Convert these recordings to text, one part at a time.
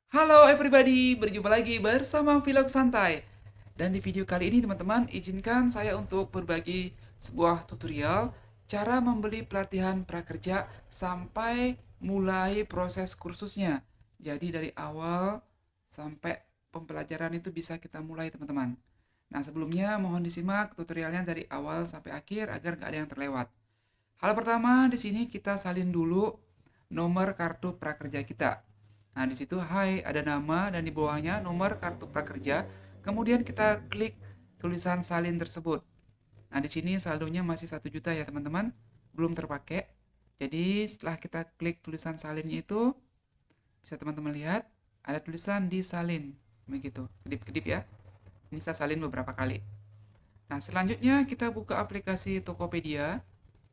Halo everybody, berjumpa lagi bersama Vlog Santai. Dan di video kali ini teman-teman, izinkan saya untuk berbagi sebuah tutorial cara membeli pelatihan prakerja sampai mulai proses kursusnya. Jadi dari awal sampai pembelajaran itu bisa kita mulai teman-teman. Nah sebelumnya mohon disimak tutorialnya dari awal sampai akhir agar nggak ada yang terlewat. Hal pertama di sini kita salin dulu nomor kartu prakerja kita. Nah, di situ hai ada nama dan di bawahnya nomor kartu prakerja. Kemudian kita klik tulisan salin tersebut. Nah, di sini saldonya masih 1 juta ya, teman-teman. Belum terpakai. Jadi, setelah kita klik tulisan salinnya itu, bisa teman-teman lihat ada tulisan disalin. Begitu. Kedip-kedip ya. Ini saya salin beberapa kali. Nah, selanjutnya kita buka aplikasi Tokopedia.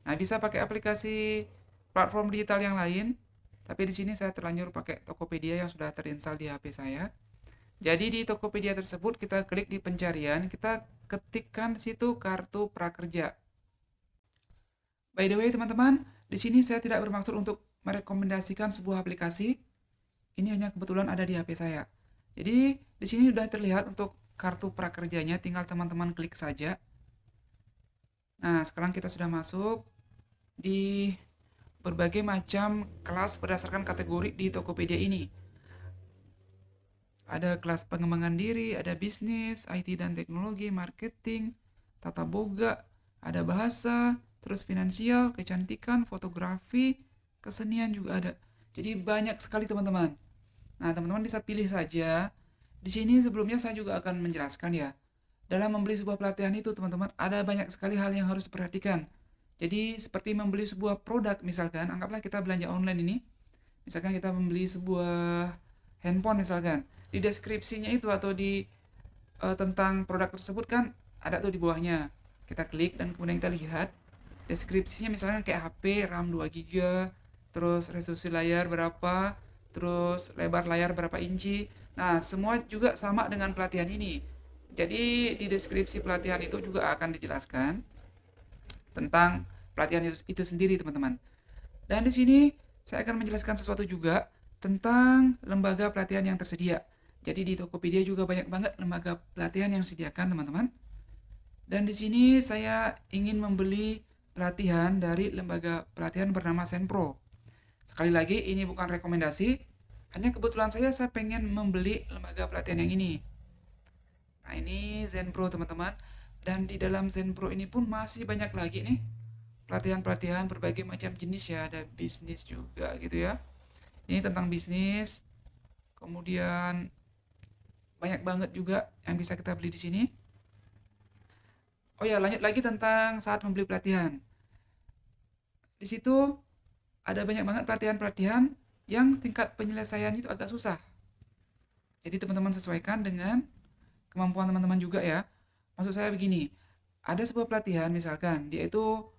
Nah, bisa pakai aplikasi platform digital yang lain, tapi di sini saya terlanjur pakai Tokopedia yang sudah terinstall di HP saya. Jadi di Tokopedia tersebut kita klik di pencarian, kita ketikkan di situ kartu prakerja. By the way, teman-teman, di sini saya tidak bermaksud untuk merekomendasikan sebuah aplikasi. Ini hanya kebetulan ada di HP saya. Jadi di sini sudah terlihat untuk kartu prakerjanya, tinggal teman-teman klik saja. Nah, sekarang kita sudah masuk di berbagai macam kelas berdasarkan kategori di Tokopedia ini. Ada kelas pengembangan diri, ada bisnis, IT dan teknologi, marketing, tata boga, ada bahasa, terus finansial, kecantikan, fotografi, kesenian juga ada. Jadi banyak sekali teman-teman. Nah, teman-teman bisa pilih saja. Di sini sebelumnya saya juga akan menjelaskan ya. Dalam membeli sebuah pelatihan itu, teman-teman, ada banyak sekali hal yang harus diperhatikan. Jadi, seperti membeli sebuah produk, misalkan, anggaplah kita belanja online ini. Misalkan kita membeli sebuah handphone, misalkan. Di deskripsinya itu atau di tentang produk tersebut kan ada tuh di bawahnya. Kita klik dan kemudian kita lihat deskripsinya misalkan kayak HP RAM 2 GB, terus resolusi layar berapa, terus lebar layar berapa inci. Nah, semua juga sama dengan pelatihan ini. Jadi di deskripsi pelatihan itu juga akan dijelaskan tentang pelatihan itu sendiri, teman-teman. Dan di sini saya akan menjelaskan sesuatu juga tentang lembaga pelatihan yang tersedia. Jadi di Tokopedia juga banyak banget lembaga pelatihan yang disediakan, teman-teman. Dan di sini saya ingin membeli pelatihan dari lembaga pelatihan bernama Senpro. Sekali lagi, ini bukan rekomendasi, hanya kebetulan saya pengen membeli lembaga pelatihan yang ini. Nah, ini Zenpro, teman-teman. Dan di dalam Zenpro ini pun masih banyak lagi nih pelatihan-pelatihan berbagai macam jenis ya, ada bisnis juga gitu ya. Ini tentang bisnis, kemudian banyak banget juga yang bisa kita beli di sini. Oh ya, lanjut lagi tentang saat membeli pelatihan. Di situ ada banyak banget pelatihan-pelatihan yang tingkat penyelesaian itu agak susah. Jadi teman-teman sesuaikan dengan kemampuan teman-teman juga ya. Maksud saya begini, ada sebuah pelatihan misalkan, dia itu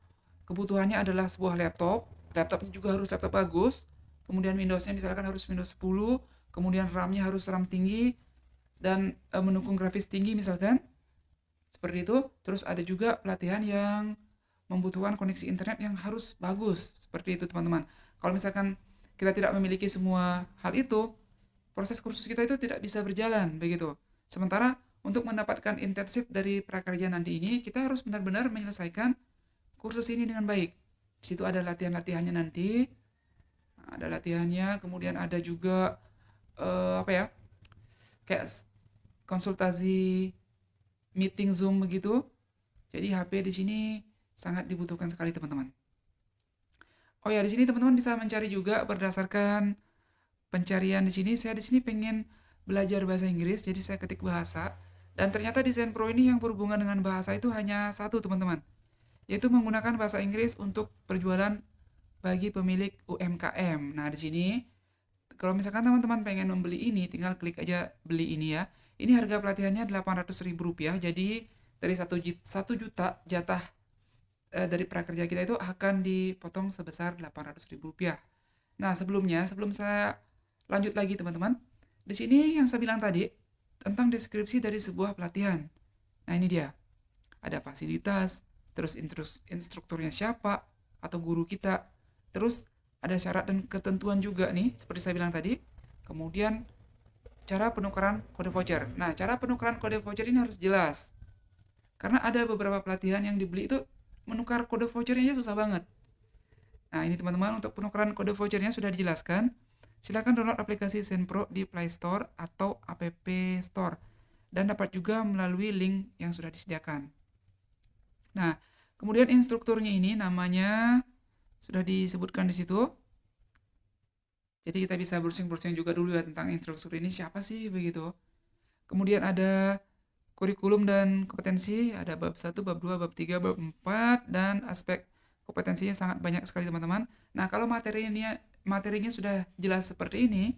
kebutuhannya adalah sebuah laptop, laptopnya juga harus laptop bagus, kemudian Windowsnya misalkan harus Windows 10, kemudian RAM-nya harus RAM tinggi, dan mendukung grafis tinggi misalkan, seperti itu. Terus ada juga pelatihan yang membutuhkan koneksi internet yang harus bagus, seperti itu teman-teman. Kalau misalkan kita tidak memiliki semua hal itu, proses kursus kita itu tidak bisa berjalan begitu. Sementara untuk mendapatkan intensif dari prakerja nanti ini, kita harus benar-benar menyelesaikan kursus ini dengan baik. Di situ ada latihan-latihannya nanti, ada latihannya, kemudian ada juga apa ya, kayak konsultasi meeting Zoom begitu. Jadi HP di sini sangat dibutuhkan sekali teman-teman. Oh ya, di sini teman-teman bisa mencari juga berdasarkan pencarian di sini. Saya di sini pengen belajar bahasa Inggris, jadi saya ketik bahasa. Dan ternyata desain pro ini yang berhubungan dengan bahasa itu hanya satu teman-teman, yaitu menggunakan bahasa Inggris untuk perjualan bagi pemilik UMKM. Nah, di sini kalau misalkan teman-teman pengen membeli ini, tinggal klik aja beli ini ya. Ini harga pelatihannya Rp800.000, jadi dari 1 juta jatah dari prakerja kita itu akan dipotong sebesar Rp800.000. Nah, sebelum saya lanjut lagi teman-teman, di sini yang saya bilang tadi tentang deskripsi dari sebuah pelatihan. Nah, ini dia. Ada fasilitas, terus instrukturnya siapa, atau guru kita. Terus ada syarat dan ketentuan juga nih, seperti saya bilang tadi. Kemudian cara penukaran kode voucher. Nah, cara penukaran kode voucher ini harus jelas. Karena ada beberapa pelatihan yang dibeli itu menukar kode vouchernya aja susah banget. Nah, ini teman-teman untuk penukaran kode vouchernya sudah dijelaskan. Silakan download aplikasi Zenpro di Play Store atau App Store dan dapat juga melalui link yang sudah disediakan. Nah, kemudian instrukturnya ini namanya sudah disebutkan di situ. Jadi kita bisa browsing-browsing juga dulu ya tentang instruktur ini siapa sih begitu. Kemudian ada kurikulum dan kompetensi, ada bab 1, bab 2, bab 3, bab 4, dan aspek kompetensinya sangat banyak sekali teman-teman. Nah, kalau materinya sudah jelas seperti ini,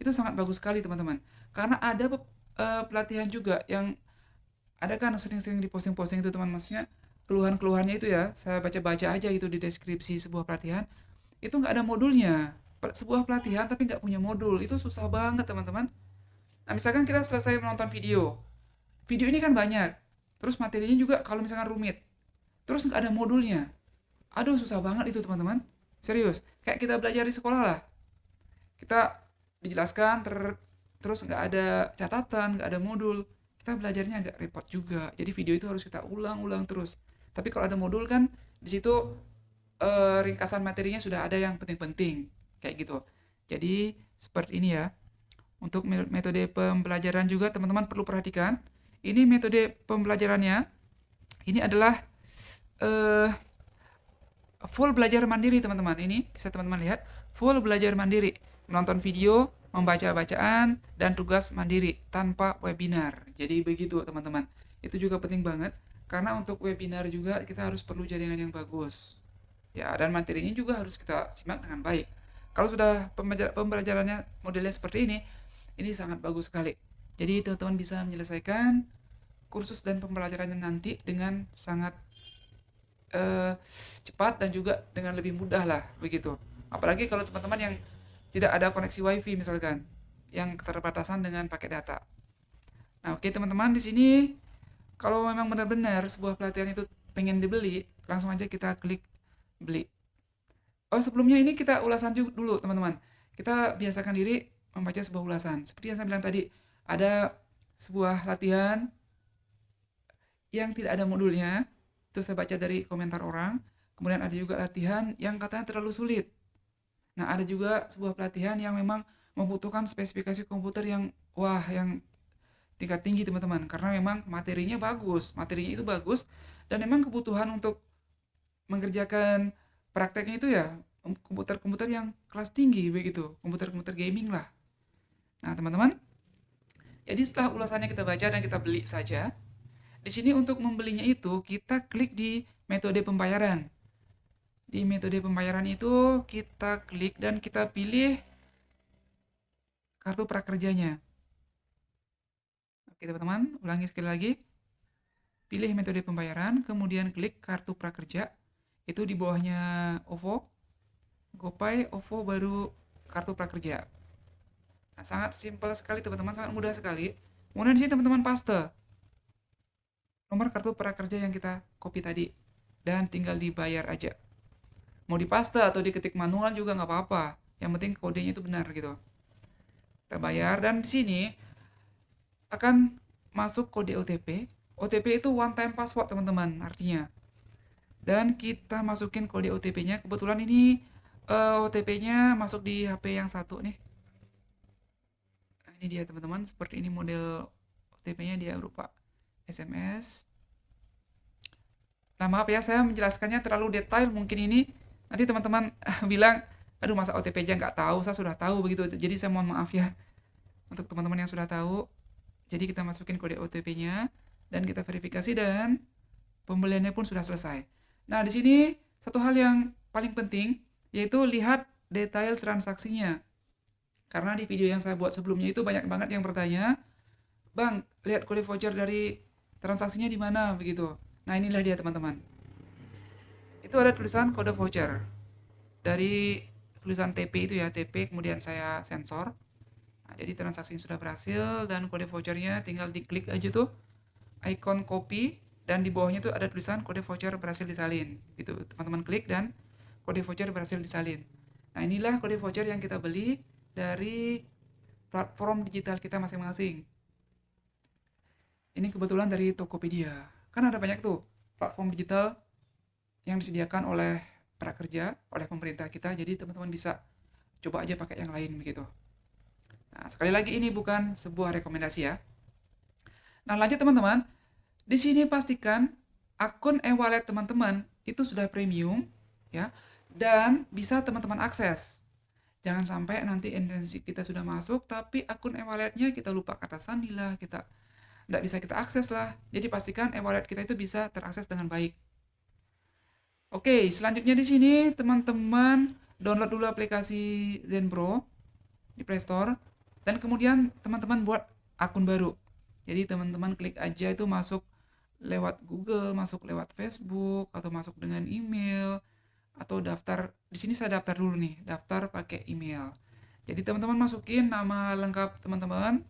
itu sangat bagus sekali teman-teman. Karena ada pelatihan juga yang ada kan sering-sering di posting-posting itu teman, maksudnya keluhan-keluhannya itu ya, saya baca-baca aja gitu di deskripsi sebuah pelatihan, itu nggak ada modulnya. Sebuah pelatihan tapi nggak punya modul, itu susah banget teman-teman. Nah, misalkan kita selesai menonton video, video ini kan banyak, terus materinya juga kalau misalkan rumit, terus nggak ada modulnya, aduh susah banget itu teman-teman, serius, kayak kita belajar di sekolah lah, kita dijelaskan terus nggak ada catatan, nggak ada modul, kita belajarnya agak repot juga, jadi video itu harus kita ulang-ulang terus. Tapi kalau ada modul kan di situ ringkasan materinya sudah ada yang penting-penting kayak gitu. Jadi seperti ini ya. Untuk metode pembelajaran juga teman-teman perlu perhatikan. Ini metode pembelajarannya. Ini adalah eh, full belajar mandiri teman-teman. Ini bisa teman-teman lihat. Full belajar mandiri. Menonton video, membaca bacaan, dan tugas mandiri tanpa webinar. Jadi begitu teman-teman. Itu juga penting banget. Karena untuk webinar juga kita harus perlu jaringan yang bagus. Ya, dan materinya juga harus kita simak dengan baik. Kalau sudah pembelajarannya modelnya seperti ini sangat bagus sekali. Jadi teman-teman bisa menyelesaikan kursus dan pembelajarannya nanti dengan sangat cepat dan juga dengan lebih mudah lah begitu. Apalagi kalau teman-teman yang tidak ada koneksi WiFi misalkan, yang keterbatasan dengan paket data. Nah, oke teman-teman, di sini kalau memang benar-benar sebuah pelatihan itu pengen dibeli, langsung aja kita klik beli. Oh, sebelumnya ini kita ulasan juga dulu, teman-teman. Kita biasakan diri membaca sebuah ulasan. Seperti yang saya bilang tadi, ada sebuah latihan yang tidak ada modulnya. Itu saya baca dari komentar orang. Kemudian ada juga latihan yang katanya terlalu sulit. Nah, ada juga sebuah pelatihan yang memang membutuhkan spesifikasi komputer yang wah, yang tingkat tinggi, teman-teman. Karena memang materinya bagus. Materinya itu bagus dan memang kebutuhan untuk mengerjakan prakteknya itu ya komputer-komputer yang kelas tinggi begitu, komputer-komputer gaming lah. Nah, teman-teman, jadi setelah ulasannya kita baca dan kita beli saja, di sini untuk membelinya itu kita klik di metode pembayaran. Di metode pembayaran itu kita klik dan kita pilih kartu prakerjanya. Oke, teman-teman, ulangi sekali lagi. Pilih metode pembayaran, kemudian klik kartu prakerja. Itu di bawahnya OVO, GoPay, OVO, baru kartu prakerja. Nah, sangat simpel sekali teman-teman, sangat mudah sekali. Kemudian di sini teman-teman paste nomor kartu prakerja yang kita copy tadi dan tinggal dibayar aja. Mau dipaste atau diketik manual juga nggak apa-apa. Yang penting kodenya itu benar gitu. Kita bayar dan di sini akan masuk kode OTP. OTP itu one time password teman-teman artinya. Dan kita masukin kode OTP-nya. Kebetulan ini OTP-nya masuk di HP yang satu nih. Nah, ini dia teman-teman, seperti ini model OTP-nya, dia berupa SMS. Nah, maaf ya, saya menjelaskannya terlalu detail mungkin ini. Nanti teman-teman bilang, aduh masa OTP aja nggak tahu, saya sudah tahu begitu. Jadi saya mohon maaf ya untuk teman-teman yang sudah tahu. Jadi kita masukin kode OTP-nya dan kita verifikasi dan pembeliannya pun sudah selesai. Nah, di sini satu hal yang paling penting yaitu lihat detail transaksinya. Karena di video yang saya buat sebelumnya itu banyak banget yang bertanya, "Bang, lihat kode voucher dari transaksinya di mana?" begitu. Nah, inilah dia teman-teman. Itu ada tulisan kode voucher. Dari tulisan TP itu ya, TP kemudian saya sensor. Nah, jadi transaksinya sudah berhasil dan kode vouchernya tinggal diklik aja tuh icon copy dan di bawahnya tuh ada tulisan kode voucher berhasil disalin. Gitu, teman-teman klik dan kode voucher berhasil disalin. Nah, inilah kode voucher yang kita beli dari platform digital kita masing-masing. Ini kebetulan dari Tokopedia. Kan ada banyak tuh platform digital yang disediakan oleh prakerja, oleh pemerintah kita. Jadi teman-teman bisa coba aja pakai yang lain begitu. Nah, sekali lagi ini bukan sebuah rekomendasi ya. Nah, lanjut teman-teman. Di sini pastikan akun e-wallet teman-teman itu sudah premium ya dan bisa teman-teman akses. Jangan sampai nanti intensi kita sudah masuk tapi akun e-walletnya kita lupa kata sandi lah, kita nggak bisa kita akses lah. Jadi pastikan e-wallet kita itu bisa terakses dengan baik. Oke, selanjutnya di sini teman-teman download dulu aplikasi Zenpro di Play Store dan kemudian teman-teman buat akun baru. Jadi teman-teman klik aja itu masuk lewat Google, masuk lewat Facebook atau masuk dengan email atau daftar. Di sini saya daftar dulu nih, daftar pakai email. Jadi teman-teman masukin nama lengkap teman-teman,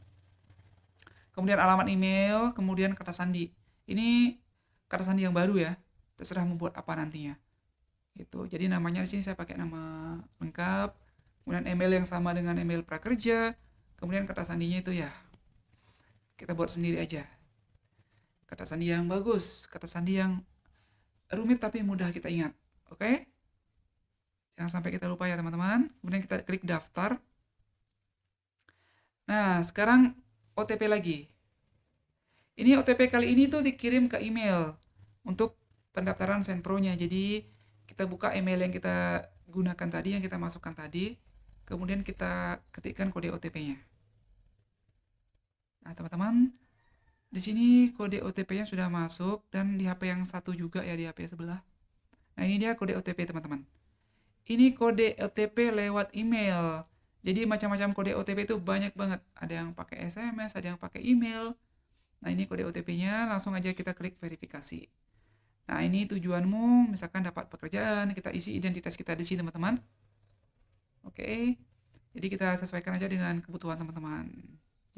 kemudian alamat email, kemudian kata sandi. Ini kata sandi yang baru ya. Terserah membuat apa nantinya. Gitu. Jadi namanya di sini saya pakai nama lengkap, kemudian email yang sama dengan email prakerja, kemudian kata sandinya itu ya kita buat sendiri aja. Kata sandi yang bagus, kata sandi yang rumit tapi mudah kita ingat. Oke? Jangan sampai kita lupa ya teman-teman. Kemudian kita klik daftar. Nah, sekarang OTP lagi. Ini OTP kali ini tuh dikirim ke email untuk pendaftaran Zenpro-nya. Jadi kita buka email yang kita gunakan tadi, yang kita masukkan tadi, kemudian kita ketikkan kode OTP-nya. Nah, teman-teman, di sini kode OTP-nya sudah masuk dan di HP yang satu juga ya, di HP sebelah. Nah, ini dia kode OTP, teman-teman. Ini kode OTP lewat email. Jadi macam-macam kode OTP itu banyak banget. Ada yang pakai SMS, ada yang pakai email. Nah, ini kode OTP-nya, langsung aja kita klik verifikasi. Nah, ini tujuanmu, misalkan dapat pekerjaan, kita isi identitas kita di sini, teman-teman. Oke. Jadi kita sesuaikan aja dengan kebutuhan teman-teman.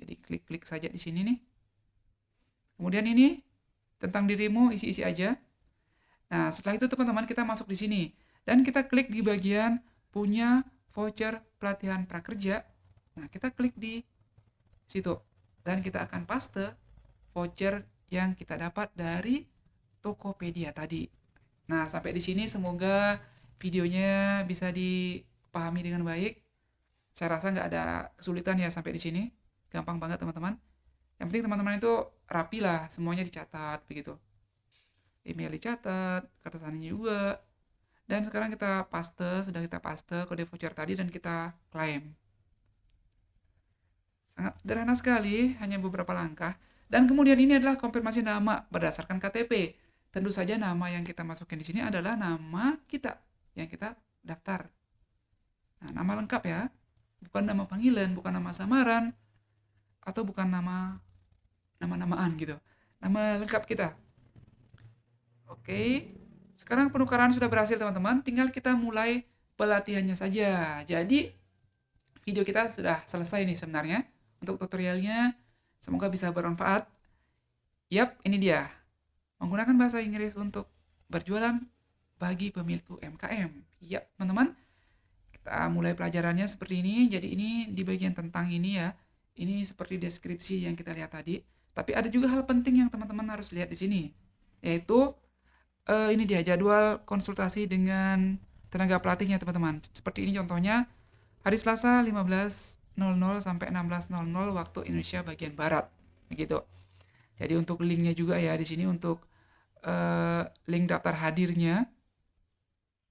Jadi klik-klik saja di sini nih. Kemudian ini tentang dirimu isi-isi aja. Nah, setelah itu teman-teman kita masuk di sini dan kita klik di bagian punya voucher pelatihan prakerja. Nah, kita klik di situ dan kita akan paste voucher yang kita dapat dari Tokopedia tadi. Nah, sampai di sini semoga videonya bisa dipahami dengan baik. Saya rasa nggak ada kesulitan ya sampai di sini. Gampang banget teman-teman. Yang penting teman-teman itu rapi lah, semuanya dicatat begitu. Email dicatat, kata sandinya juga. Dan sekarang kita paste, sudah kita paste kode voucher tadi dan kita klaim. Sangat sederhana sekali, hanya beberapa langkah. Dan kemudian ini adalah konfirmasi nama berdasarkan KTP. Tentu saja nama yang kita masukin di sini adalah nama kita yang kita daftar. Nah, nama lengkap ya, bukan nama panggilan, bukan nama samaran, atau bukan nama-namaan gitu. Nama lengkap kita. Oke, sekarang penukaran sudah berhasil teman-teman, tinggal kita mulai pelatihannya saja. Jadi video kita sudah selesai nih sebenarnya untuk tutorialnya. Semoga bisa bermanfaat. Yap, ini dia. Menggunakan bahasa Inggris untuk berjualan bagi pemilik UMKM. Yap, teman-teman. Kita mulai pelajarannya seperti ini. Jadi ini di bagian tentang ini ya. Ini seperti deskripsi yang kita lihat tadi. Tapi ada juga hal penting yang teman-teman harus lihat di sini. Yaitu ini dia jadwal konsultasi dengan tenaga pelatihnya teman-teman. Seperti ini contohnya. Hari Selasa 15.00 sampai 16.00 waktu Indonesia bagian Barat. Begitu. Jadi untuk linknya juga ya di sini untuk link daftar hadirnya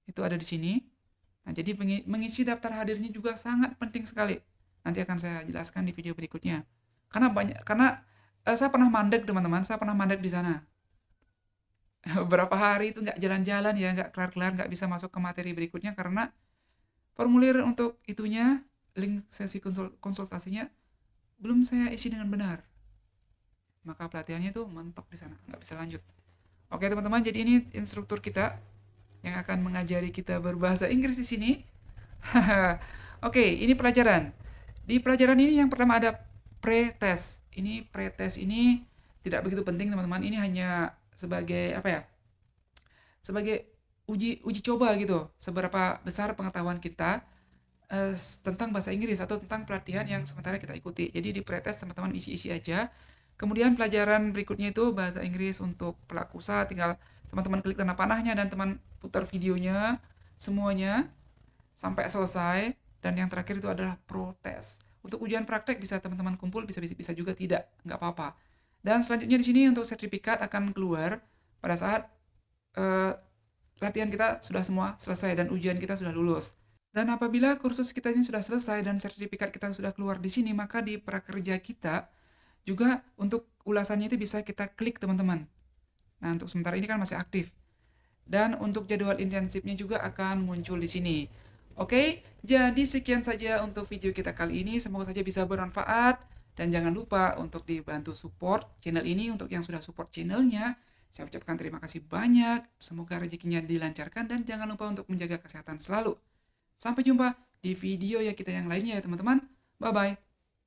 itu ada di sini. Nah, jadi mengisi daftar hadirnya juga sangat penting sekali. Nanti akan saya jelaskan di video berikutnya. Karena saya pernah mandek teman-teman, saya pernah mandek di sana. Beberapa hari itu nggak jalan-jalan ya, nggak kelar-kelar, nggak bisa masuk ke materi berikutnya karena formulir untuk itunya, link sesi konsultasinya belum saya isi dengan benar. Maka pelatihannya itu mentok di sana, nggak bisa lanjut. Oke teman-teman, jadi ini instruktur kita yang akan mengajari kita berbahasa Inggris di sini. Oke, ini pelajaran. Di pelajaran ini yang pertama ada pre-test. Ini pre-test ini tidak begitu penting teman-teman. Ini hanya sebagai apa ya? Sebagai uji coba gitu. Seberapa besar pengetahuan kita tentang bahasa Inggris atau tentang pelatihan yang sementara kita ikuti. Jadi di pretest teman-teman isi-isi aja. Kemudian pelajaran berikutnya itu bahasa Inggris untuk pelaku usaha, tinggal teman-teman klik tanda panahnya dan teman putar videonya semuanya sampai selesai. Dan yang terakhir itu adalah protes. Untuk ujian praktek bisa teman-teman kumpul, bisa juga tidak, nggak apa-apa. Dan selanjutnya di sini untuk sertifikat akan keluar pada saat eh, latihan kita sudah semua selesai dan ujian kita sudah lulus. Dan apabila kursus kita ini sudah selesai dan sertifikat kita sudah keluar di sini, maka di prakerja kita juga untuk ulasannya itu bisa kita klik teman-teman. Nah, untuk sementara ini kan masih aktif. Dan untuk jadwal intensifnya juga akan muncul di sini. Oke, jadi sekian saja untuk video kita kali ini. Semoga saja bisa bermanfaat. Dan jangan lupa untuk dibantu support channel ini. Untuk yang sudah support channelnya, saya ucapkan terima kasih banyak. Semoga rezekinya dilancarkan dan jangan lupa untuk menjaga kesehatan selalu. Sampai jumpa di video ya kita yang lainnya ya teman-teman. Bye-bye.